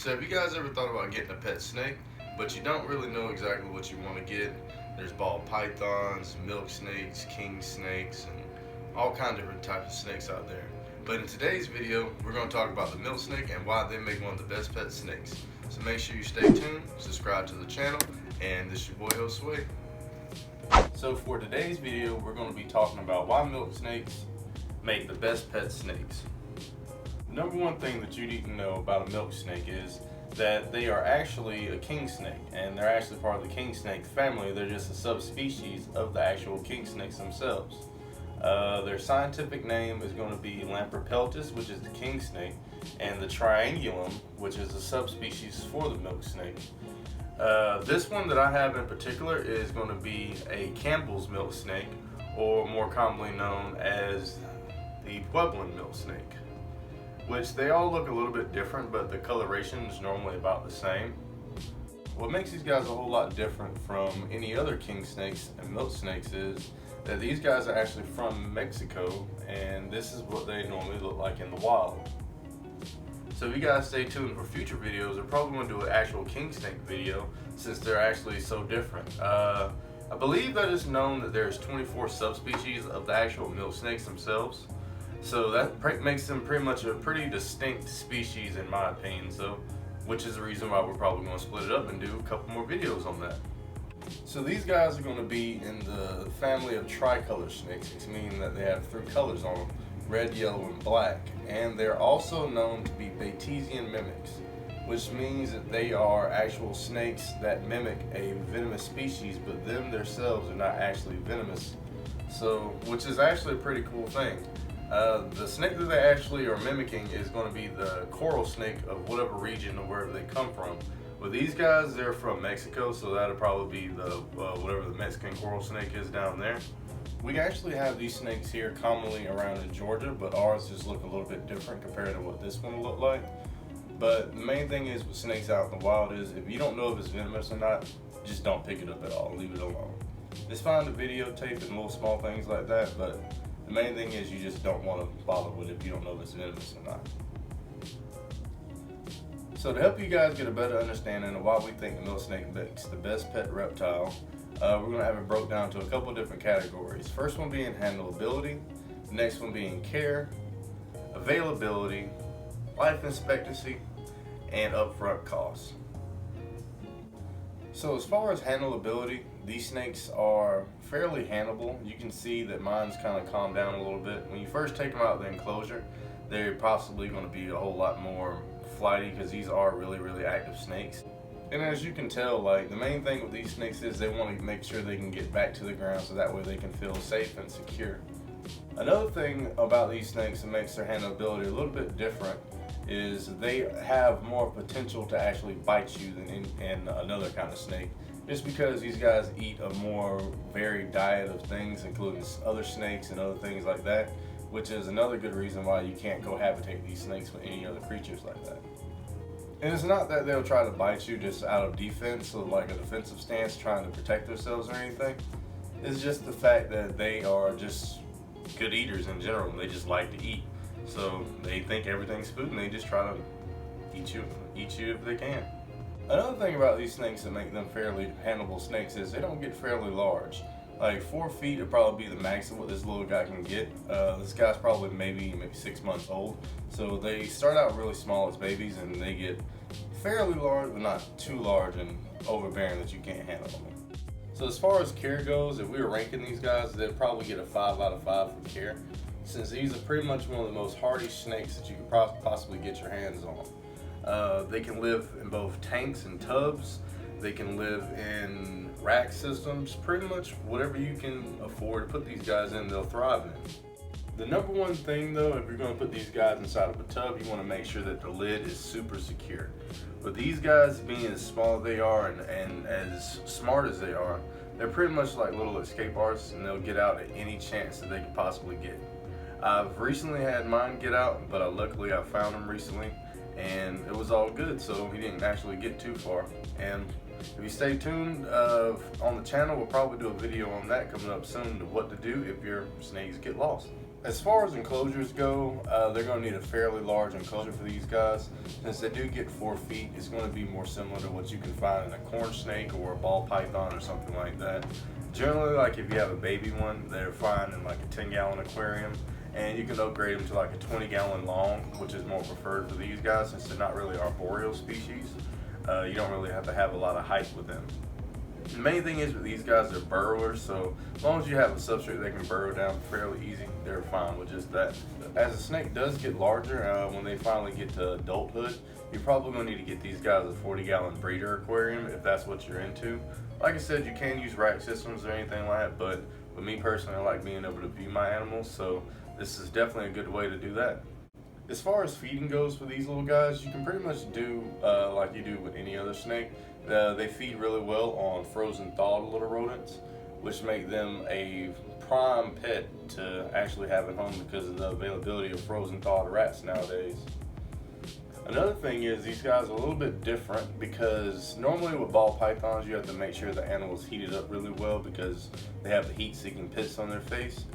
So have you guys ever thought about getting a pet snake, but you don't really know exactly what you want to get? There's ball pythons, milk snakes, king snakes, and all kinds of different types of snakes out there. But in today's video, we're going to talk about the milk snake and why they make one of the best pet snakes. So make sure you stay tuned, subscribe to the channel, and this is your boy Josue. So for today's video, we're going to be talking about why milk snakes make the best pet snakes. The number one thing that you need to know about a milk snake is that they are actually a king snake, and they're actually part of the king snake family. They're just a subspecies of the actual king snakes themselves. Their scientific name is going to be Lampripeltis, which is the king snake, and the triangulum, which is a subspecies for the milk snake. This one that I have in particular is going to be a Campbell's milk snake, or more commonly known as the Pueblan milk snake, which they all look a little bit different, but the coloration is normally about the same. What makes these guys a whole lot different from any other king snakes and milk snakes is that these guys are actually from Mexico, and this is what they normally look like in the wild. So if you guys stay tuned for future videos, we're probably going to do an actual king snake video since they're actually so different. I believe that it's known that there's 24 subspecies of the actual milk snakes themselves. So that makes them pretty much a pretty distinct species in my opinion, which is the reason why we're probably going to split it up and do a couple more videos on that. So these guys are going to be in the family of tricolor snakes, which means that they have three colors on them: red, yellow, and black. And they're also known to be Batesian mimics, which means that they are actual snakes that mimic a venomous species, but them themselves are not actually venomous. So, which is actually a pretty cool thing. The snake that they actually are mimicking is going to be the coral snake of whatever region or wherever they come from. With these guys, they're from Mexico, so that'll probably be the whatever the Mexican coral snake is down there. We actually have these snakes here commonly around in Georgia, but ours just look a little bit different compared to what this one will look like. But the main thing is with snakes out in the wild is if you don't know if it's venomous or not, just don't pick it up at all, leave it alone. It's fine to videotape and little small things like that, but the main thing is you just don't want to bother with it if you don't know if it's venomous or not. So to help you guys get a better understanding of why we think the milk snake makes the best pet reptile, we're going to have it broke down to a couple different categories. First one being handleability, the next one being care, availability, life expectancy, and upfront costs. So as far as handleability, these snakes are fairly handleable. You can see that mine's kind of calmed down a little bit. When you first take them out of the enclosure, they're possibly going to be a whole lot more flighty because these are really active snakes. And as you can tell, like, the main thing with these snakes is they want to make sure they can get back to the ground so that way they can feel safe and secure. Another thing about these snakes that makes their handleability a little bit different is they have more potential to actually bite you than in another kind of snake, just because these guys eat a more varied diet of things, including other snakes and other things like that, which is another good reason why you can't cohabitate these snakes with any other creatures like that. And it's not that they'll try to bite you just out of defense, or like a defensive stance trying to protect themselves or anything. It's just the fact that they are just good eaters in general. They just like to eat. So they think everything's food and they just try to eat you if they can. Another thing about these snakes that make them fairly handleable snakes is they don't get fairly large. Like 4 feet would probably be the max of what this little guy can get. This guy's probably maybe 6 months old. So they start out really small as babies and they get fairly large, but not too large and overbearing that you can't handle them. So as far as care goes, if we were ranking these guys, they'd probably get a 5 out of 5 for care, since these are pretty much one of the most hardy snakes that you could possibly get your hands on. They can live in both tanks and tubs. They can live in rack systems. Pretty much whatever you can afford to put these guys in, they'll thrive in. The number one thing though, if you're going to put these guys inside of a tub, you want to make sure that the lid is super secure. With these guys being as small as they are and as smart as they are, they're pretty much like little escape artists, and they'll get out at any chance that they could possibly get. I've recently had mine get out, but luckily I found him recently and it was all good, so he didn't actually get too far. And if you stay tuned on the channel, we'll probably do a video on that coming up soon, to what to do if your snakes get lost. As far as enclosures go, they're going to need a fairly large enclosure for these guys. Since they do get 4 feet, it's going to be more similar to what you can find in a corn snake or a ball python or something like that. Generally, like if you have a baby one, they're fine in like a 10-gallon aquarium, and you can upgrade them to like a 20-gallon long, which is more preferred for these guys since they're not really arboreal species. You don't really have to have a lot of height with them. The main thing is with these guys, they're burrowers, so as long as you have a substrate they can burrow down fairly easy, they're fine with just that. As a snake does get larger, when they finally get to adulthood, you're probably going to need to get these guys a 40-gallon breeder aquarium if that's what you're into. Like I said, you can use rack systems or anything like that, but with me personally, I like being able to view my animals, so this is definitely a good way to do that. As far as feeding goes for these little guys, you can pretty much do like you do with any other snake. They feed really well on frozen thawed little rodents, which make them a prime pet to actually have at home because of the availability of frozen thawed rats nowadays. Another thing is these guys are a little bit different because normally with ball pythons you have to make sure the animal's heated up really well because they have the heat-seeking pits on their face,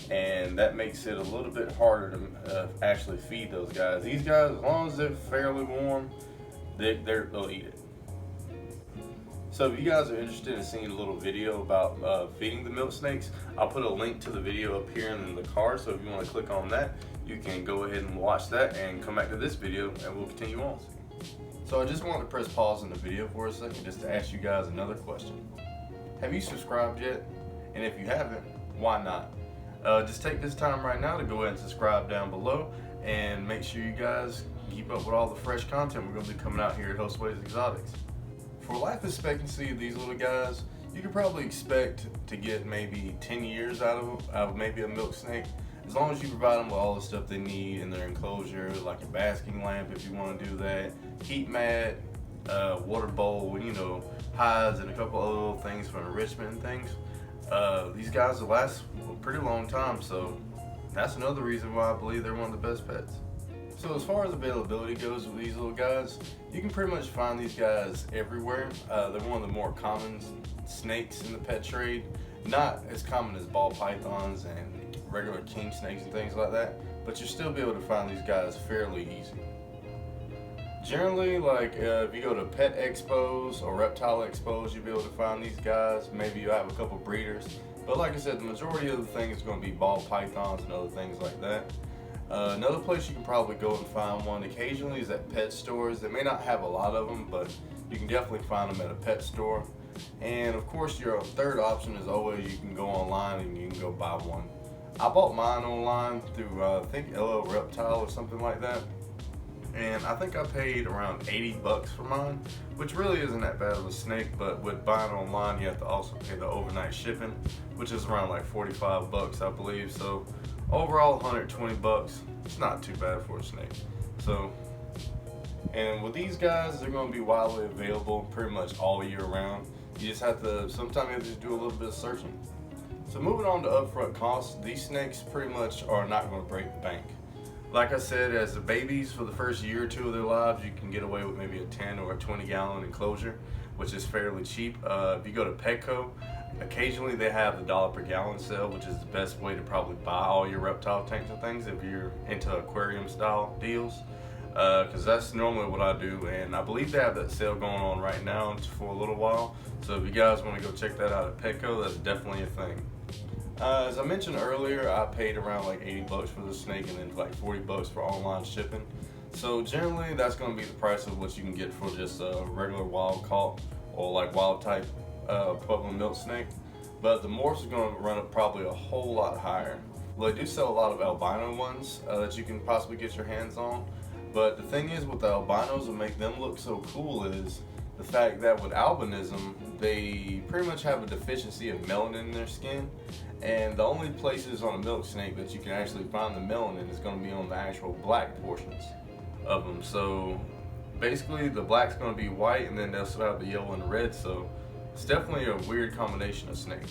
and that makes it a little bit harder to actually feed those guys. These guys, as long as they're fairly warm, they'll eat it. So if you guys are interested in seeing a little video about feeding the milk snakes, I'll put a link to the video up here in the card, so if you want to click on that, you can go ahead and watch that and come back to this video and we'll continue on. So I just wanted to press pause in the video for a second just to ask you guys another question. Have you subscribed yet? And if you haven't, why not? Just take this time right now to go ahead and subscribe down below and make sure you guys keep up with all the fresh content we're going to be coming out here at Josue's Exotics. For life expectancy of these little guys, you could probably expect to get maybe 10 years out of maybe a milk snake, as long as you provide them with all the stuff they need in their enclosure, like a basking lamp if you want to do that, heat mat, water bowl, hides, and a couple other little things for enrichment and things. These guys will last a pretty long time, so that's another reason why I believe they're one of the best pets. So as far as availability goes with these little guys, you can pretty much find these guys everywhere. They're one of the more common snakes in the pet trade. Not as common as ball pythons and regular king snakes and things like that, but you'll still be able to find these guys fairly easy. Generally, like if you go to pet expos or reptile expos, you'll be able to find these guys. Maybe you have a couple breeders, but like I said, the majority of the thing is going to be ball pythons and other things like that. Another place you can probably go and find one occasionally is at pet stores. They may not have a lot of them, but you can definitely find them at a pet store. And of course, your third option is always you can go online and you can go buy one. I bought mine online through I think LL Reptile or something like that, and I think I paid around 80 bucks for mine, which really isn't that bad of a snake, but with buying online you have to also pay the overnight shipping, which is around like 45 bucks I believe. So overall 120 bucks, it's not too bad for a snake. So, and with these guys, they're going to be widely available pretty much all year round. You just have to, sometimes you have to just do a little bit of searching. So moving on to upfront costs, these snakes pretty much are not going to break the bank. Like I said, as the babies for the first year or two of their lives, you can get away with maybe a 10 or a 20-gallon enclosure, which is fairly cheap. If you go to Petco, occasionally they have the $1 per gallon sale, which is the best way to probably buy all your reptile tanks and things if you're into aquarium style deals, because that's normally what I do, and I believe they have that sale going on right now for a little while. So if you guys want to go check that out at Petco, that's definitely a thing. As I mentioned earlier, I paid around like 80 bucks for the snake and then like 40 bucks for online shipping. So generally that's going to be the price of what you can get for just a regular wild caught or like wild type Pueblo milk snake. But the morphs is going to run up probably a whole lot higher. Well, they do sell a lot of albino ones that you can possibly get your hands on. But the thing is with the albinos, what make them look so cool is the fact that with albinism, they pretty much have a deficiency of melanin in their skin, and the only places on a milk snake that you can actually find the melanin is going to be on the actual black portions of them. So basically the black's going to be white, and then they'll still have the yellow and the red, so it's definitely a weird combination of snake.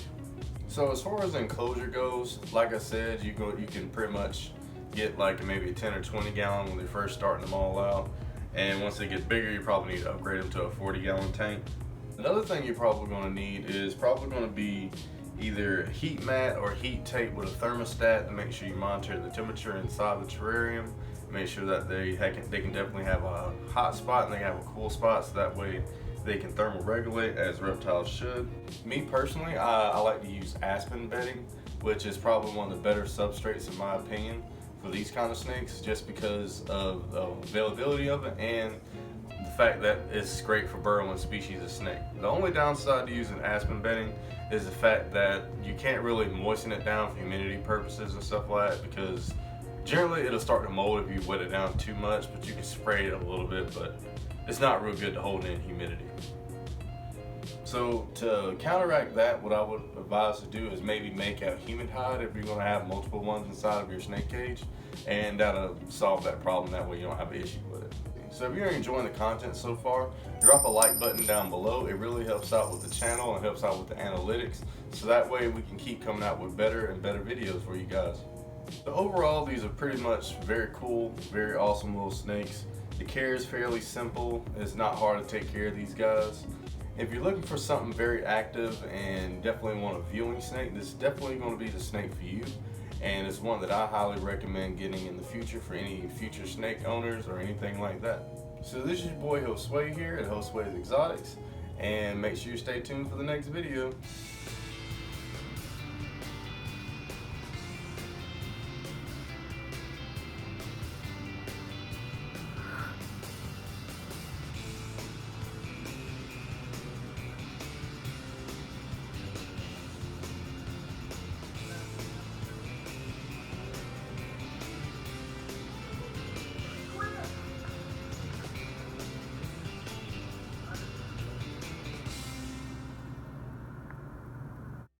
So as far as the enclosure goes, like I said, you can pretty much get like maybe a 10 or 20 gallon when they're first starting them all out. And once they get bigger, you probably need to upgrade them to a 40-gallon tank. Another thing you're probably going to need is probably going to be either heat mat or heat tape with a thermostat to make sure you monitor the temperature inside the terrarium. Make sure that they can definitely have a hot spot and they have a cool spot, so that way they can thermal regulate as reptiles should. Me personally, I like to use aspen bedding, which is probably one of the better substrates in my opinion for these kind of snakes, just because of the availability of it and the fact that it's great for burrowing species of snake. The only downside to using aspen bedding is the fact that you can't really moisten it down for humidity purposes and stuff like that, because generally it'll start to mold if you wet it down too much, but you can spray it a little bit, but it's not real good to hold in humidity. So to counteract that, what I would advise to do is maybe make a humid hide if you're going to have multiple ones inside of your snake cage, and that'll solve that problem. That way you don't have an issue with it. So if you're enjoying the content so far, drop a like button down below. It really helps out with the channel and helps out with the analytics, so that way we can keep coming out with better and better videos for you guys. So overall, these are pretty much very cool, very awesome little snakes. The care is fairly simple. It's not hard to take care of these guys. If you're looking for something very active and definitely want a viewing snake, this is definitely going to be the snake for you. And it's one that I highly recommend getting in the future for any future snake owners or anything like that. So this is your boy Josue here at Josue's Exotics, and make sure you stay tuned for the next video.